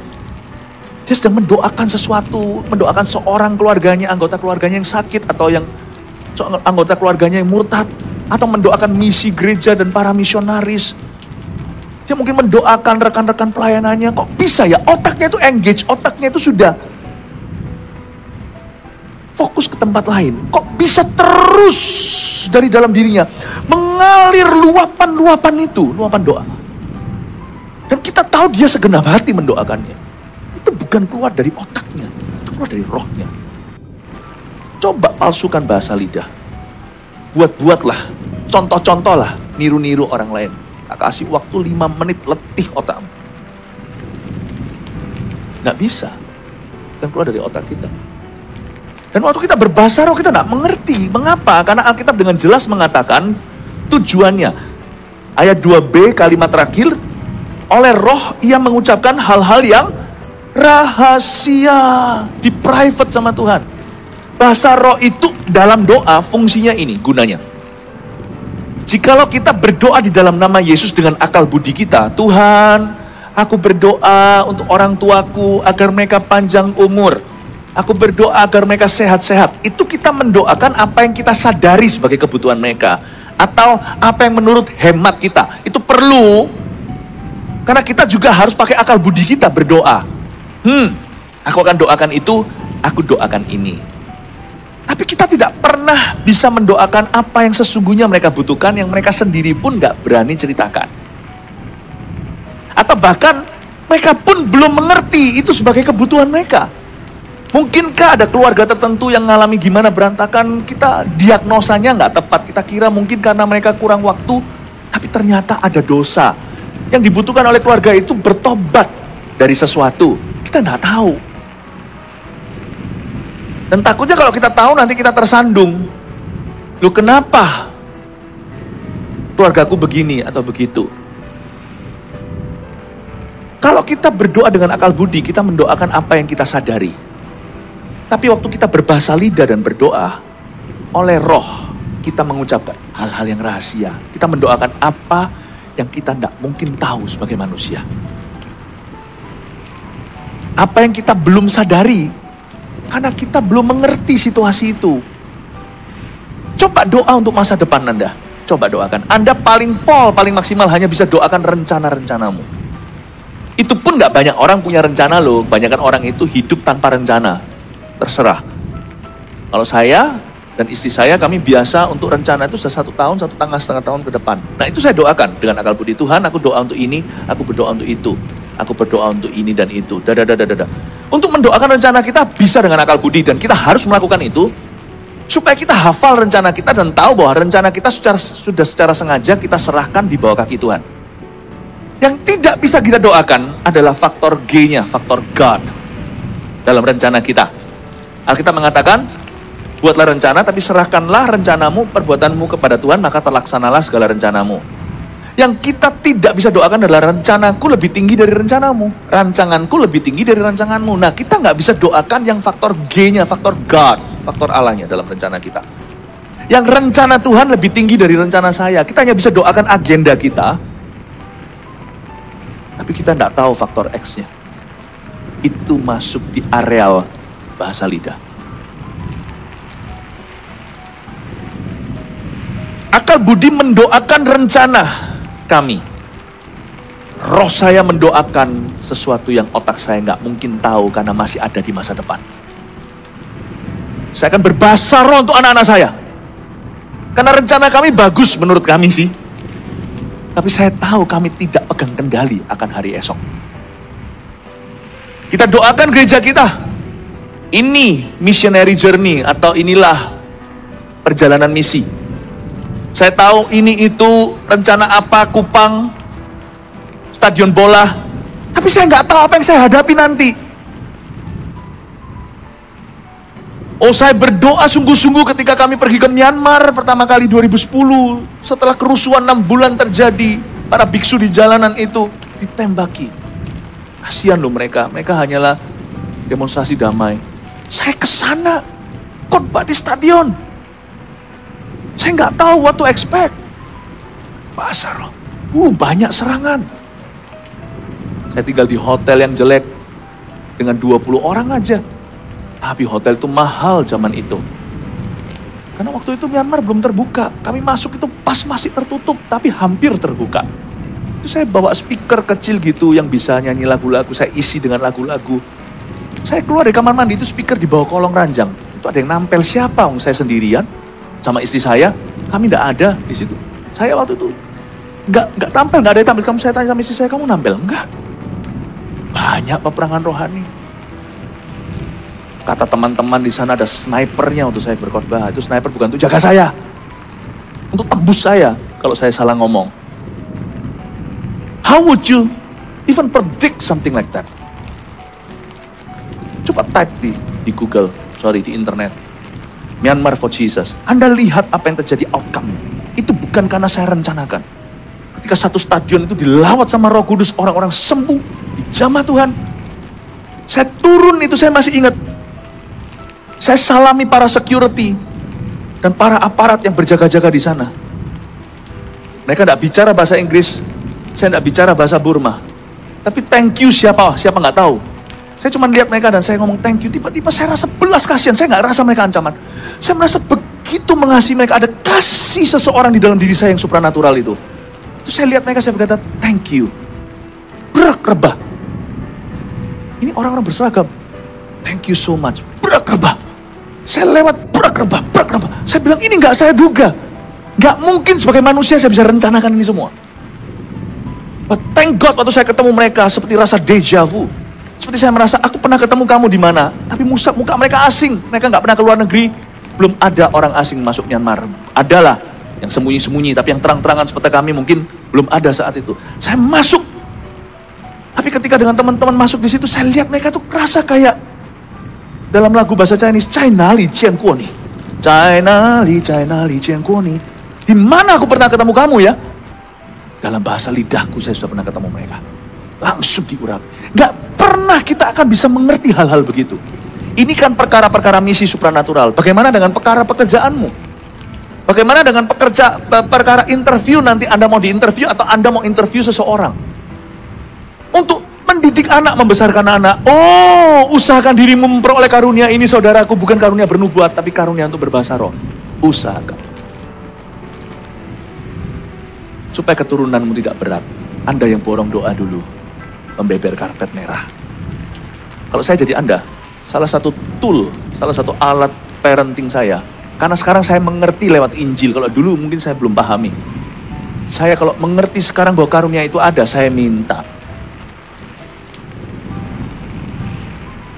Dia sedang mendoakan sesuatu, mendoakan seorang keluarganya, anggota keluarganya yang sakit, atau yang anggota keluarganya yang murtad, atau mendoakan misi gereja dan para misionaris. Dia mungkin mendoakan rekan-rekan pelayanannya. Kok bisa ya? Otaknya itu engage, otaknya itu sudah fokus ke tempat lain. Kok bisa terus dari dalam dirinya mengalir luapan-luapan itu, luapan doa. Dan kita tahu dia segenap hati mendoakannya. Itu bukan keluar dari otaknya, itu keluar dari rohnya. Coba palsukan bahasa lidah. Buat-buatlah, contoh-contoh lah, niru-niru orang lain. Tak kasih waktu 5 menit, letih otakmu. Nggak bisa. Dan keluar dari otak kita. Dan waktu kita berbahasa roh, kita nggak mengerti. Mengapa? Karena Alkitab dengan jelas mengatakan tujuannya. Ayat 2b, kalimat terakhir, oleh roh ia mengucapkan hal-hal yang rahasia, di private sama Tuhan. Bahasa roh itu dalam doa fungsinya ini, gunanya. Jikalau kita berdoa di dalam nama Yesus dengan akal budi kita, Tuhan, aku berdoa untuk orang tuaku agar mereka panjang umur. Aku berdoa agar mereka sehat-sehat. Itu kita mendoakan apa yang kita sadari sebagai kebutuhan mereka. Atau apa yang menurut hemat kita. Itu perlu. Karena kita juga harus pakai akal budi kita berdoa. Aku akan doakan itu, aku doakan ini. Tapi kita tidak pernah bisa mendoakan apa yang sesungguhnya mereka butuhkan, yang mereka sendiri pun gak berani ceritakan. Atau bahkan mereka pun belum mengerti itu sebagai kebutuhan mereka. Mungkinkah ada keluarga tertentu yang mengalami gimana berantakan, kita diagnosanya nggak tepat, kita kira mungkin karena mereka kurang waktu, tapi ternyata ada dosa. Yang dibutuhkan oleh keluarga itu bertobat dari sesuatu, kita nggak tahu. Dan takutnya kalau kita tahu nanti kita tersandung. Loh kenapa keluargaku begini atau begitu? Kalau kita berdoa dengan akal budi, kita mendoakan apa yang kita sadari. Tapi waktu kita berbahasa lidah dan berdoa, oleh roh kita mengucapkan hal-hal yang rahasia. Kita mendoakan apa yang kita tidak mungkin tahu sebagai manusia. Apa yang kita belum sadari, karena kita belum mengerti situasi itu. Coba doa untuk masa depan Anda. Coba doakan. Anda paling maksimal hanya bisa doakan rencana-rencanamu. Itu pun gak banyak orang punya rencana loh. Kebanyakan orang itu hidup tanpa rencana. Terserah. Kalau saya dan istri saya, kami biasa untuk rencana itu sudah 1 tahun, 1,5 tahun ke depan. Nah itu saya doakan dengan akal budi. Tuhan, aku doa untuk ini, aku berdoa untuk itu. Aku berdoa untuk ini dan itu. Untuk mendoakan rencana kita bisa dengan akal budi. Dan kita harus melakukan itu. Supaya kita hafal rencana kita dan tahu bahwa rencana kita sudah secara sengaja kita serahkan di bawah kaki Tuhan. Yang tidak bisa kita doakan adalah faktor G-nya, faktor God. Dalam rencana kita. Alkitab mengatakan, buatlah rencana tapi serahkanlah rencanamu, perbuatanmu kepada Tuhan, maka terlaksanalah segala rencanamu. Yang kita tidak bisa doakan adalah rencanaku lebih tinggi dari rencanamu. Rancanganku lebih tinggi dari rancanganmu. Nah kita nggak bisa doakan yang faktor G-nya, faktor God, faktor Allahnya dalam rencana kita. Yang rencana Tuhan lebih tinggi dari rencana saya. Kita hanya bisa doakan agenda kita, tapi kita nggak tahu faktor X-nya. Itu masuk di areal bahasa lidah. Akal budi mendoakan rencana kami. Roh saya mendoakan sesuatu yang otak saya nggak mungkin tahu karena masih ada di masa depan. Saya akan berbahasa roh untuk anak-anak saya. Karena rencana kami bagus menurut kami sih. Tapi saya tahu kami tidak pegang kendali akan hari esok. Kita doakan gereja kita. Ini missionary journey atau inilah perjalanan misi. Saya tahu ini itu rencana apa, Kupang, stadion bola. Tapi saya nggak tahu apa yang saya hadapi nanti. Oh saya berdoa sungguh-sungguh ketika kami pergi ke Myanmar pertama kali 2010. Setelah kerusuhan 6 bulan terjadi, para biksu di jalanan itu ditembaki. Kasihan loh mereka hanyalah demonstrasi damai. Saya kesana, khotbah di stadion. Saya nggak tahu what to expect. Bahasa roh, banyak serangan. Saya tinggal di hotel yang jelek dengan 20 orang aja. Tapi hotel itu mahal zaman itu. Karena waktu itu Myanmar belum terbuka. Kami masuk itu pas masih tertutup, tapi hampir terbuka. Itu saya bawa speaker kecil gitu yang bisa nyanyi lagu-lagu. Saya isi dengan lagu-lagu. Saya keluar dari kamar mandi itu speaker di bawah kolong ranjang. Itu ada yang nampel, siapa? Saya sendirian sama istri saya. Kami tidak ada di situ. Saya waktu itu nggak tampil, nggak ada yang tampil. Saya tanya sama istri saya, kamu nampil? Enggak. Banyak peperangan rohani. Kata teman-teman di sana ada snipernya untuk saya berkhotbah. Itu sniper bukan untuk jaga saya, untuk tembus saya kalau saya salah ngomong. How would you even predict something like that? Coba type di Google, di internet. Myanmar for Jesus. Anda lihat apa yang terjadi outcome. Itu bukan karena saya rencanakan. Ketika satu stadion itu dilawat sama Roh Kudus, orang-orang sembuh, dijamah Tuhan. Saya turun itu, saya masih ingat. Saya salami para security dan para aparat yang berjaga-jaga di sana. Mereka tidak bicara bahasa Inggris, saya tidak bicara bahasa Burma. Tapi thank you siapa nggak tahu. Saya cuma lihat mereka dan saya ngomong thank you. Tiba-tiba saya rasa belas kasihan, saya nggak rasa mereka ancaman. Saya merasa begitu mengasihi mereka, ada kasih seseorang di dalam diri saya yang supranatural itu. Terus saya lihat mereka, saya berkata thank you. Berak rebah. Ini orang-orang berseragam. Thank you so much. Berak rebah. Saya lewat berak rebah. Saya bilang ini nggak saya duga. Nggak mungkin sebagai manusia saya bisa rencanakan ini semua. But thank God waktu saya ketemu mereka seperti rasa deja vu. Seperti saya merasa aku pernah ketemu kamu di mana. Tapi muka mereka asing. Mereka nggak pernah ke luar negeri. Belum ada orang asing masuk Myanmar. Adalah yang sembunyi-sembunyi. Tapi yang terang-terangan seperti kami mungkin belum ada saat itu. Saya masuk. Tapi ketika dengan teman-teman masuk di situ, saya lihat mereka tuh kerasa kayak dalam lagu bahasa Chinese, China Li Jian Guo Ni. China Li Jian Guo Ni. Di mana aku pernah ketemu kamu ya? Dalam bahasa lidahku saya sudah pernah ketemu mereka. Langsung diurap. Gak pernah kita akan bisa mengerti hal-hal begitu. Ini kan perkara-perkara misi supranatural. Bagaimana dengan perkara pekerjaanmu? Bagaimana dengan perkara interview nanti Anda mau diinterview atau Anda mau interview seseorang? Untuk mendidik anak, membesarkan anak. Oh, usahakan dirimu memperoleh karunia ini saudaraku. Bukan karunia bernubuat, tapi karunia untuk berbahasa roh. Usahakan. Supaya keturunanmu tidak berat. Anda yang borong doa dulu. Membeber karpet merah. Kalau saya jadi Anda, salah satu tool, salah satu alat parenting saya. Karena sekarang saya mengerti lewat Injil. Kalau dulu mungkin saya belum pahami. Saya kalau mengerti sekarang bahwa karunia itu ada, saya minta.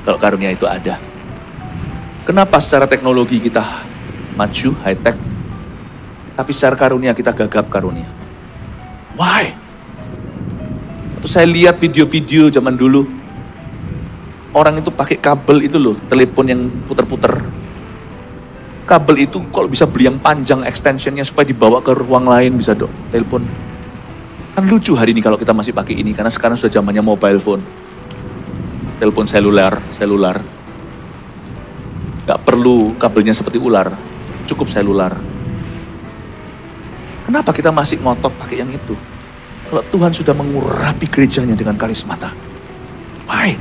Kalau karunia itu ada. Kenapa secara teknologi kita maju, high tech, tapi secara karunia kita gagap karunia? Why? Waktu saya lihat video-video zaman dulu, orang itu pakai kabel itu loh, telepon yang puter-puter. Kabel itu kalau bisa beli yang panjang extensionnya supaya dibawa ke ruang lain bisa dong, telepon. Kan lucu hari ini kalau kita masih pakai ini, karena sekarang sudah zamannya mobile phone. Telepon seluler. Gak perlu kabelnya seperti ular, cukup seluler. Kenapa kita masih ngotot pakai yang itu? Kalau Tuhan sudah mengurapi gerejanya dengan karismata. Why?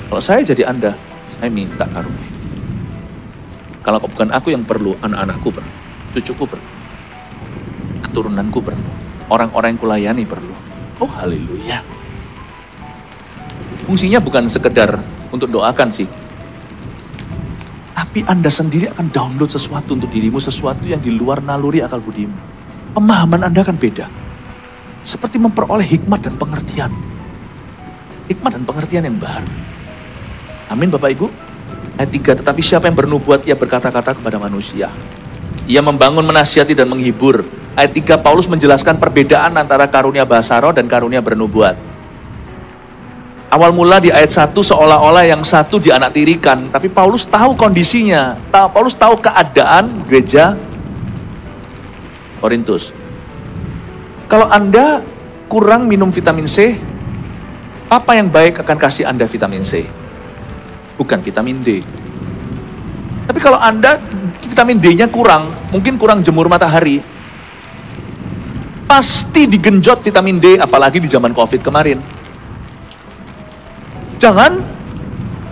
Kalau saya jadi Anda, saya minta karunia. Kalau bukan aku yang perlu, anak-anakku perlu, cucuku perlu, keturunanku perlu, orang-orang yang kulayani perlu. Oh haleluya. Fungsinya bukan sekedar untuk doakan sih. Tapi Anda sendiri akan download sesuatu untuk dirimu, sesuatu yang di luar naluri akal budimu. Pemahaman Anda akan beda. Seperti memperoleh hikmat dan pengertian. Hikmat dan pengertian yang baru. Amin Bapak Ibu. Ayat 3, tetapi siapa yang bernubuat, ia berkata-kata kepada manusia. Ia membangun, menasihati, dan menghibur. Ayat 3, Paulus menjelaskan perbedaan antara karunia bahasa roh dan karunia bernubuat. Awal mula di ayat 1 seolah-olah yang satu dianaktirikan, tapi Paulus tahu kondisinya. Paulus tahu keadaan gereja Korintus. Kalau Anda kurang minum vitamin C, apa yang baik akan kasih Anda vitamin C? Bukan vitamin D. Tapi kalau Anda vitamin D-nya kurang, mungkin kurang jemur matahari, pasti digenjot vitamin D, apalagi di zaman COVID kemarin. Jangan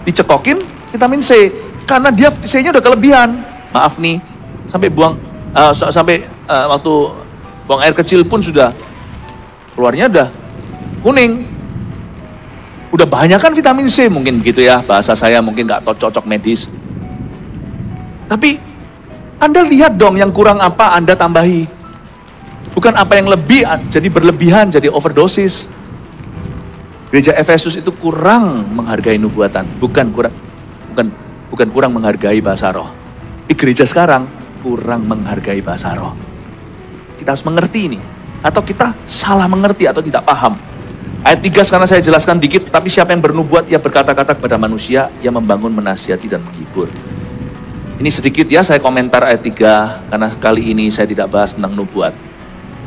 dicekokin vitamin C, karena dia C-nya udah kelebihan. Maaf nih, sampai waktu buang air kecil pun sudah keluarnya udah kuning. Udah banyak kan vitamin C, mungkin begitu ya, bahasa saya mungkin gak cocok medis. Tapi Anda lihat dong yang kurang apa Anda tambahi. Bukan apa yang lebih jadi berlebihan, jadi overdosis. Gereja Efesus itu kurang menghargai nubuatan, bukan kurang menghargai bahasa roh. Di gereja sekarang kurang menghargai bahasa roh. Kita harus mengerti ini, atau kita salah mengerti atau tidak paham. Ayat 3 sekarang saya jelaskan dikit, tapi siapa yang bernubuat, ia berkata-kata kepada manusia, ia membangun, menasihati, dan menghibur. Ini sedikit ya, saya komentar ayat 3, karena kali ini saya tidak bahas tentang nubuat.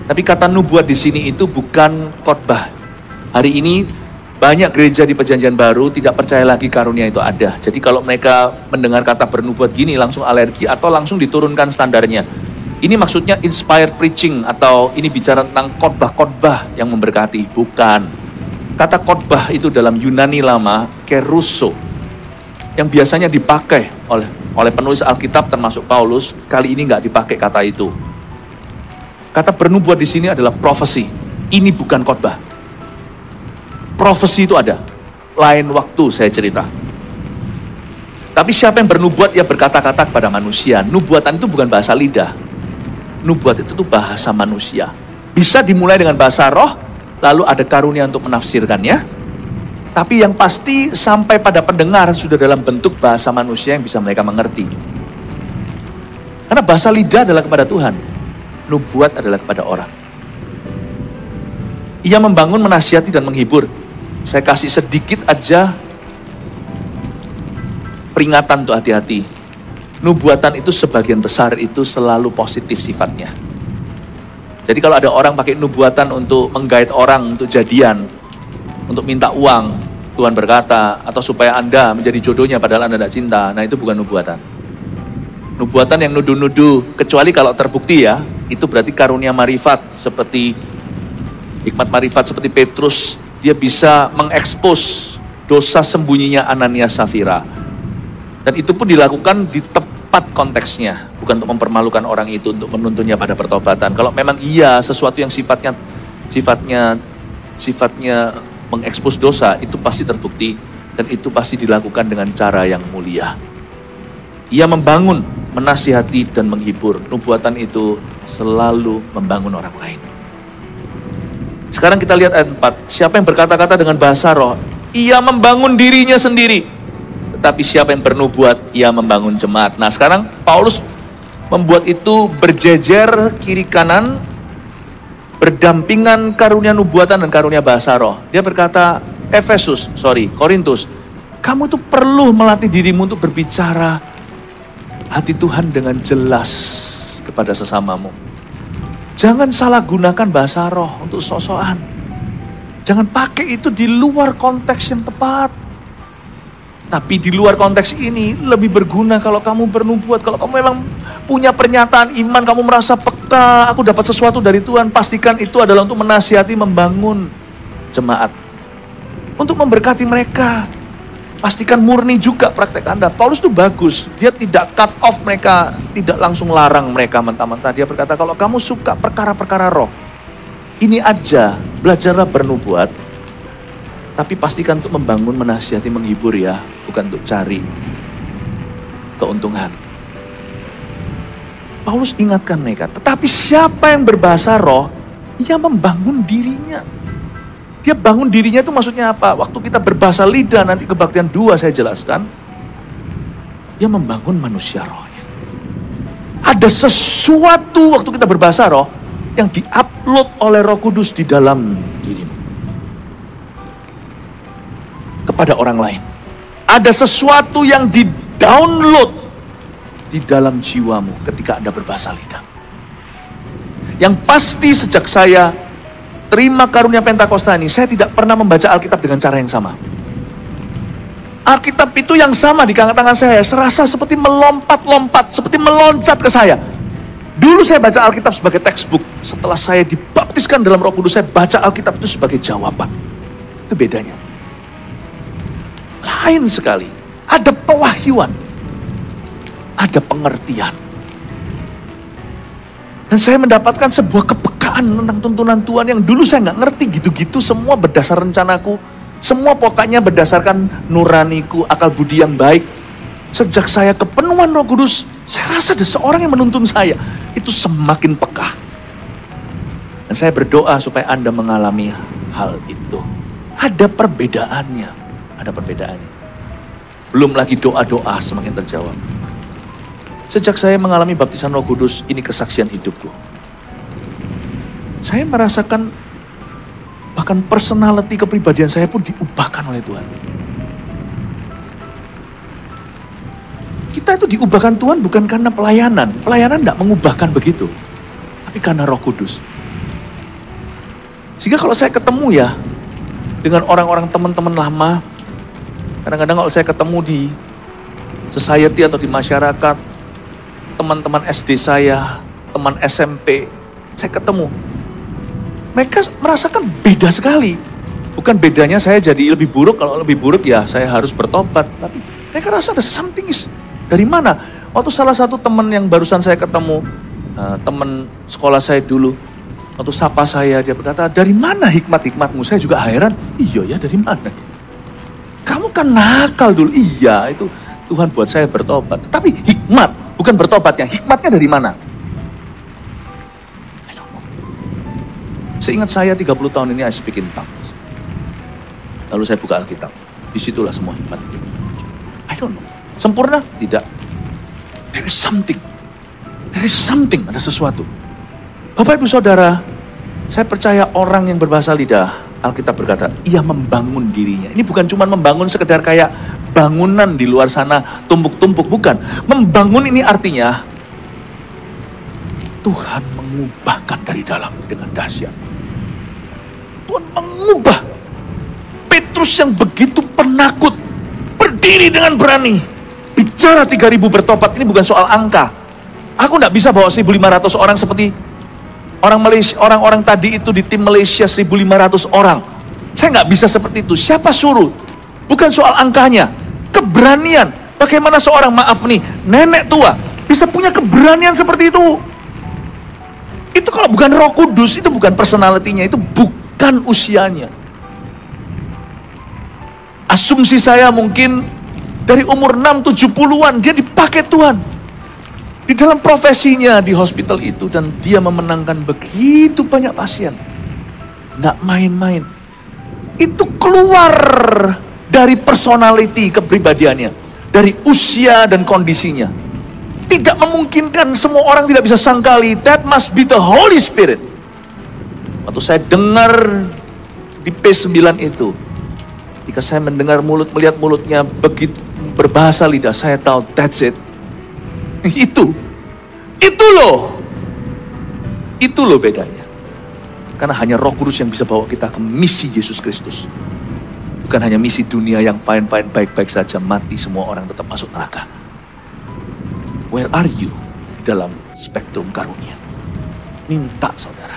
Tapi kata nubuat di sini itu bukan khotbah. Hari ini banyak gereja di Perjanjian Baru tidak percaya lagi karunia itu ada. Jadi kalau mereka mendengar kata bernubuat gini langsung alergi atau langsung diturunkan standarnya. Ini maksudnya inspired preaching atau ini bicara tentang khotbah-khotbah yang memberkati. Bukan. Kata khotbah itu dalam Yunani lama kerusso, yang biasanya dipakai oleh penulis Alkitab termasuk Paulus. Kali ini nggak dipakai kata itu. Kata bernubuat di sini adalah prophecy. Ini bukan khotbah. Profesi itu ada, lain waktu saya cerita. Tapi siapa yang bernubuat, ia berkata-kata kepada manusia. Nubuatan itu bukan bahasa lidah. Nubuat itu tuh bahasa manusia. Bisa dimulai dengan bahasa roh, lalu ada karunia untuk menafsirkannya. Tapi yang pasti sampai pada pendengar sudah dalam bentuk bahasa manusia yang bisa mereka mengerti. Karena bahasa lidah adalah kepada Tuhan, nubuat adalah kepada orang. Ia membangun, menasihati, dan menghibur. Saya kasih sedikit aja peringatan untuk hati-hati. Nubuatan itu sebagian besar itu selalu positif sifatnya. Jadi kalau ada orang pakai nubuatan untuk menggait orang untuk jadian, untuk minta uang, Tuhan berkata, atau supaya Anda menjadi jodohnya padahal Anda tidak cinta, nah itu bukan nubuatan. Nubuatan yang nuduh-nuduh, kecuali kalau terbukti ya, itu berarti karunia marifat, seperti hikmat marifat seperti Petrus. Dia bisa mengekspos dosa sembunyinya Ananias Safira. Dan itu pun dilakukan di tepat konteksnya. Bukan untuk mempermalukan orang itu, untuk menuntunnya pada pertobatan. Kalau memang iya sesuatu yang sifatnya mengekspos dosa, itu pasti terbukti. Dan itu pasti dilakukan dengan cara yang mulia. Ia membangun, menasihati, dan menghibur. Nubuatan itu selalu membangun orang lain. Sekarang kita lihat ayat 4. Siapa yang berkata-kata dengan bahasa roh, ia membangun dirinya sendiri. Tetapi siapa yang bernubuat, ia membangun jemaat. Nah sekarang Paulus membuat itu berjejer kiri kanan, berdampingan karunia nubuatan dan karunia bahasa roh. Dia berkata, Korintus, kamu tuh perlu melatih dirimu untuk berbicara hati Tuhan dengan jelas kepada sesamamu. Jangan salah gunakan bahasa roh untuk sok-sokan. Jangan pakai itu di luar konteks yang tepat. Tapi di luar konteks ini lebih berguna kalau kamu bernubuat. Kalau kamu memang punya pernyataan iman, kamu merasa peka, aku dapat sesuatu dari Tuhan, pastikan itu adalah untuk menasihati, membangun jemaat. Untuk memberkati mereka. Pastikan murni juga praktek Anda. Paulus itu bagus. Dia tidak cut off mereka, tidak langsung larang mereka mentah-mentah. Dia berkata, kalau kamu suka perkara-perkara roh, ini aja, belajarlah bernubuat. Tapi pastikan untuk membangun, menasihati, menghibur ya. Bukan untuk cari keuntungan. Paulus ingatkan mereka, tetapi siapa yang berbahasa roh, ia membangun dirinya. Dia bangun dirinya itu maksudnya apa? Waktu kita berbahasa lidah, nanti kebaktian 2 saya jelaskan. Dia membangun manusia rohnya. Ada sesuatu waktu kita berbahasa roh, yang diupload oleh Roh Kudus di dalam dirimu. Kepada orang lain. Ada sesuatu yang di-download di dalam jiwamu ketika Anda berbahasa lidah. Yang pasti sejak saya terima karunia Pentakosta ini, saya tidak pernah membaca Alkitab dengan cara yang sama. Alkitab itu yang sama di tangan saya, serasa seperti melompat-lompat, seperti meloncat ke saya. Dulu saya baca Alkitab sebagai textbook, setelah saya dibaptiskan dalam Roh Kudus, saya baca Alkitab itu sebagai jawaban. Itu bedanya. Lain sekali. Ada pewahyuan, ada pengertian. Dan saya mendapatkan sebuah kepekaan tentang tuntunan Tuhan yang dulu saya nggak ngerti gitu-gitu. Semua berdasar rencanaku. Semua pokoknya berdasarkan nuraniku, akal budi yang baik. Sejak saya kepenuhan Roh Kudus, saya rasa ada seorang yang menuntun saya. Itu semakin peka. Dan saya berdoa supaya Anda mengalami hal itu. Ada perbedaannya. Ada perbedaannya. Belum lagi doa-doa semakin terjawab. Sejak saya mengalami baptisan Roh Kudus, ini kesaksian hidupku. Saya merasakan bahkan personality kepribadian saya pun diubahkan oleh Tuhan. Kita itu diubahkan Tuhan bukan karena pelayanan. Pelayanan tidak mengubahkan begitu. Tapi karena Roh Kudus. Sehingga kalau saya ketemu ya, dengan orang-orang teman-teman lama, kadang-kadang kalau saya ketemu di society atau di masyarakat, teman-teman SD saya, teman SMP, saya ketemu. Mereka merasakan beda sekali. Bukan bedanya saya jadi lebih buruk, kalau lebih buruk ya saya harus bertobat. Tapi mereka rasa ada something is. Dari mana? Waktu salah satu teman yang barusan saya ketemu, teman sekolah saya dulu, waktu sapa saya, dia berkata, dari mana hikmat-hikmatmu? Saya juga heran, iya ya dari mana? Kamu kan nakal dulu. Iya, itu Tuhan buat saya bertobat. Tapi hikmat, bukan bertobatnya. Hikmatnya dari mana? I don't know. Seingat saya 30 tahun ini I speak in tongues. Lalu saya buka Alkitab. Disitulah semua hikmat itu. I don't know. Sempurna? Tidak. There is something. There is something. Ada sesuatu. Bapak Ibu Saudara, saya percaya orang yang berbahasa lidah, Alkitab berkata, ia membangun dirinya. Ini bukan cuma membangun sekedar kayak bangunan di luar sana, tumpuk-tumpuk. Bukan. Membangun ini artinya, Tuhan mengubahkan dari dalam dengan dahsyat. Tuhan mengubah. Petrus yang begitu penakut, berdiri dengan berani. Bicara 3.000 bertobat, ini bukan soal angka. Aku tidak bisa bawa 1.500 orang seperti orang-orang tadi itu di tim Malaysia 1.500 orang. Saya nggak bisa seperti itu. Siapa suruh? Bukan soal angkanya, keberanian. Bagaimana seorang, maaf nih, nenek tua bisa punya keberanian seperti itu? Itu kalau bukan Roh Kudus, itu bukan personality-nya, itu bukan usianya. Asumsi saya mungkin dari umur 6-70-an dia dipakai Tuhan. Di dalam profesinya di hospital itu, dan dia memenangkan begitu banyak pasien. Nggak main-main. Itu keluar dari personality kepribadiannya, dari usia dan kondisinya. Tidak memungkinkan, semua orang tidak bisa sangkali. That must be the Holy Spirit. Waktu saya dengar di P9 itu, ketika saya mendengar melihat mulutnya begitu berbahasa lidah, saya tahu that's it. Itu loh bedanya. Karena hanya Roh Kudus yang bisa bawa kita ke misi Yesus Kristus. Bukan hanya misi dunia yang fine-fine, baik-baik saja, mati semua orang tetap masuk neraka. Where are you di dalam spektrum karunia? Minta saudara.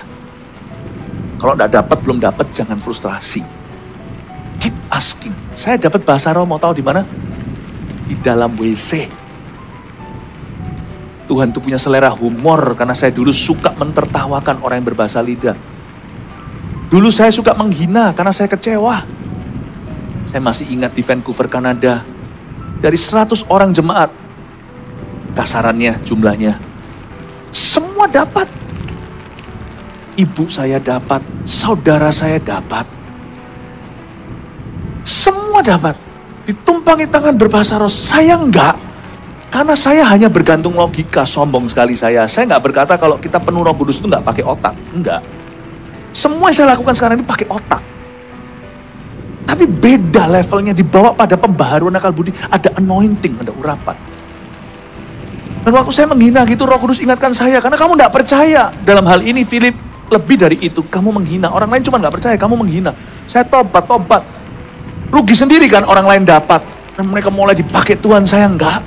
Kalau belum dapat, jangan frustrasi. Keep asking. Saya dapat bahasa roh, mau tahu di mana? Di dalam WC. Tuhan tuh punya selera humor, karena saya dulu suka mentertawakan orang yang berbahasa lidah. Dulu saya suka menghina karena saya kecewa. Saya masih ingat di Vancouver, Kanada, dari 100 orang jemaat, kasarannya jumlahnya, semua dapat. Ibu saya dapat, saudara saya dapat, semua dapat. Ditumpangi tangan berbahasa roh, saya enggak. Karena saya hanya bergantung logika, sombong sekali saya. Saya enggak berkata kalau kita penuh Roh Kudus itu enggak pakai otak. Enggak. Semua yang saya lakukan sekarang ini pakai otak. Tapi beda levelnya, dibawa pada pembaharuan akal budi. Ada anointing, ada urapan. Dan waktu saya menghina gitu, Roh Kudus ingatkan saya, karena kamu enggak percaya. Dalam hal ini, Philip, lebih dari itu. Kamu menghina. Orang lain cuma enggak percaya, kamu menghina. Saya tobat. Rugi sendiri kan orang lain dapat. Dan mereka mulai dipakai Tuhan, saya enggak.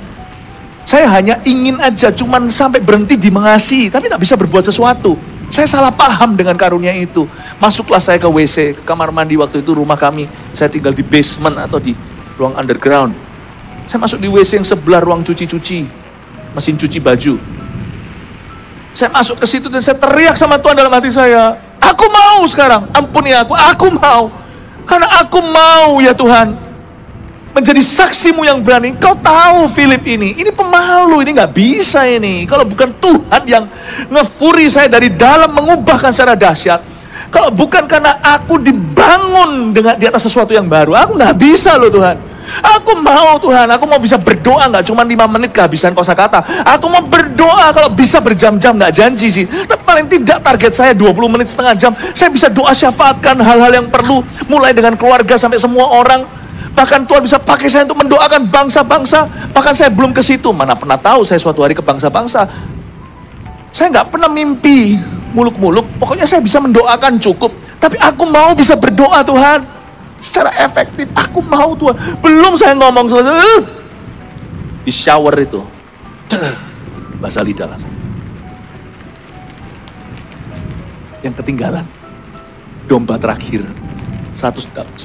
Saya hanya ingin aja, cuman sampai berhenti di mengasihi, tapi tak bisa berbuat sesuatu. Saya salah paham dengan karunia itu. Masuklah saya ke WC, ke kamar mandi waktu itu rumah kami. Saya tinggal di basement atau di ruang underground. Saya masuk di WC yang sebelah ruang cuci-cuci, mesin cuci baju. Saya masuk ke situ dan saya teriak sama Tuhan dalam hati saya. Aku mau sekarang, ampuni aku mau. Karena aku mau ya Tuhan, menjadi saksimu yang berani. Kau tahu Philip ini pemalu, ini gak bisa ini. Kalau bukan Tuhan yang ngefuri saya dari dalam, mengubahkan secara dahsyat. Kalau bukan karena aku dibangun di atas sesuatu yang baru, aku nggak bisa loh Tuhan. Aku mau Tuhan, aku mau bisa berdoa nggak cuma 5 menit kehabisan kosakata. Aku mau berdoa kalau bisa berjam-jam, nggak janji sih. Tapi paling tidak target saya 20 menit setengah jam. Saya bisa doa syafaatkan hal-hal yang perlu, mulai dengan keluarga sampai semua orang. Bahkan Tuhan bisa pakai saya untuk mendoakan bangsa-bangsa. Bahkan saya belum ke situ, mana pernah tahu saya suatu hari ke bangsa-bangsa. Saya nggak pernah mimpi muluk-muluk. Pokoknya saya bisa mendoakan cukup. Tapi aku mau bisa berdoa Tuhan secara efektif. Aku mau Tuhan. Belum saya ngomong di shower itu bahasa lidah langsung. Yang ketinggalan, domba terakhir 199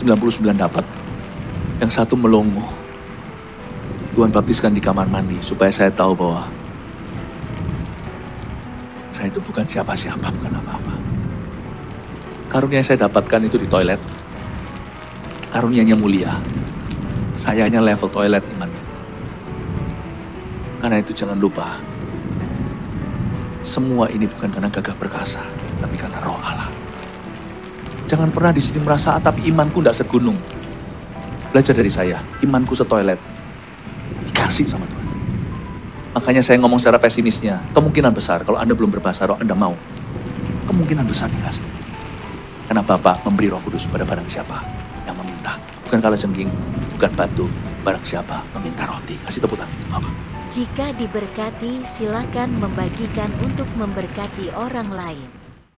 dapat, yang satu melongo. Tuhan baptiskan di kamar mandi supaya saya tahu bahwa saya itu bukan siapa-siapa, bukan apa-apa. Karunia yang saya dapatkan itu di toilet. Karunianya mulia. Saya hanya level toilet iman. Karena itu jangan lupa, semua ini bukan karena gagah perkasa, tapi karena Roh Allah. Jangan pernah di sini merasa, tapi imanku tidak segunung. Belajar dari saya, imanku setoilet. Dikasih sama Tuhan. Makanya saya ngomong secara pesimisnya, kemungkinan besar kalau Anda belum berbahasa roh, Anda mau. Kemungkinan besar dikasih. Karena Bapa memberi Roh Kudus pada barang siapa yang meminta. Bukan kalajengking, bukan batu, barang siapa meminta roti. Kasih tepuk tangan, Bapak. Jika diberkati, silakan membagikan untuk memberkati orang lain.